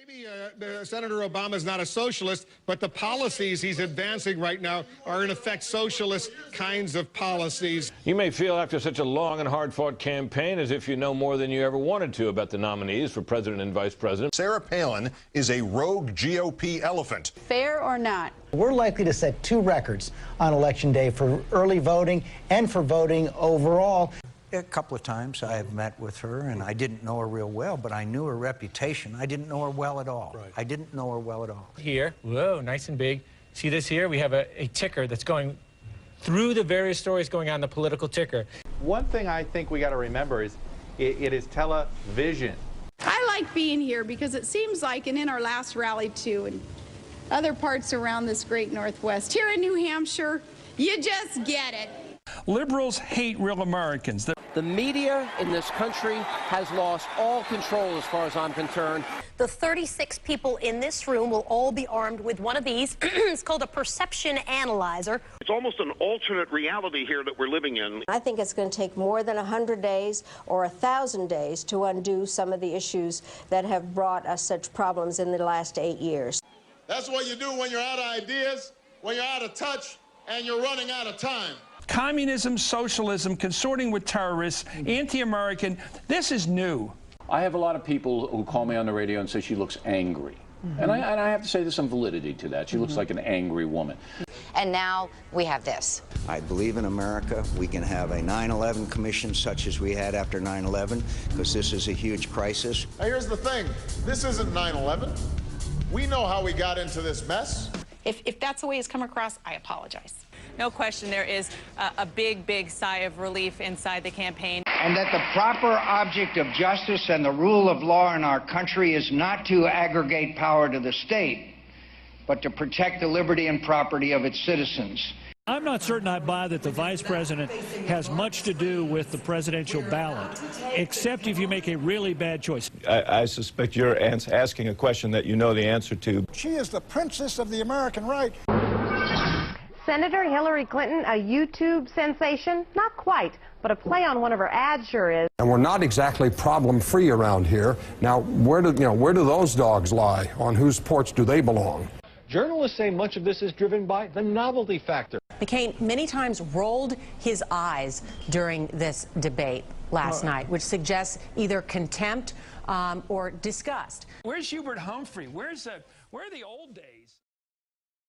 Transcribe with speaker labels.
Speaker 1: Maybe Senator Obama is not a socialist, but the policies he's advancing right now are in effect socialist kinds of policies.
Speaker 2: You may feel after such a long and hard-fought campaign as if you know more than you ever wanted to about the nominees for president and vice president.
Speaker 3: Sarah Palin is a rogue GOP elephant.
Speaker 4: Fair or not?
Speaker 5: We're likely to set 2 records on Election Day for early voting and for voting overall.
Speaker 6: A couple of times I have met with her, and I didn't know her real well, but I knew her reputation. I didn't know her well at all. Right. I didn't know her well at all.
Speaker 7: Here, whoa, nice and big. See this here? We have a ticker that's going through the various stories going on the political ticker.
Speaker 8: One thing I think we got to remember is it is television.
Speaker 4: I like being here because it seems like, and in our last rally too, and other parts around this great Northwest, here in New Hampshire, you just get it.
Speaker 9: Liberals hate real Americans.
Speaker 10: The media in this country has lost all control as far as I'm concerned.
Speaker 11: The 36 people in this room will all be armed with one of these. It's called a perception analyzer.
Speaker 12: It's almost an alternate reality here that we're living in.
Speaker 13: I think it's going to take more than 100 days or 1,000 days to undo some of the issues that have brought us such problems in the last 8 years.
Speaker 1: That's what you do when you're out of ideas, when you're out of touch, and you're running out of time.
Speaker 9: Communism, socialism, consorting with terrorists, anti-American, this is new.
Speaker 14: I have a lot of people who call me on the radio and say she looks angry. And I have to say there's some validity to that. She looks like an angry woman.
Speaker 15: And now we have this.
Speaker 6: I believe in America. We can have a 9/11 commission such as we had after 9/11, because this is a huge crisis.
Speaker 1: Now, here's the thing. This isn't 9/11. We know how we got into this mess.
Speaker 4: If that's the way it's come across, I apologize.
Speaker 16: No question there is a big sigh of relief inside the campaign.
Speaker 17: And that the proper object of justice and the rule of law in our country is not to aggregate power to the state, but to protect the liberty and property of its citizens.
Speaker 9: I'm not certain I buy that the vice president has much to do with the presidential ballot, except if you make a really bad choice.
Speaker 18: I suspect you're asking a question that you know the answer to.
Speaker 5: She is the princess of the American right.
Speaker 19: Senator Hillary Clinton, a YouTube sensation? Not quite, but a play on one of her ads sure is.
Speaker 20: And we're not exactly problem-free around here. Now, where do those dogs lie? On whose porch do they belong?
Speaker 21: Journalists say much of this is driven by the novelty factor.
Speaker 22: McCain many times rolled his eyes during this debate last night, which suggests either contempt or disgust.
Speaker 9: Where's Hubert Humphrey? Where are the old days?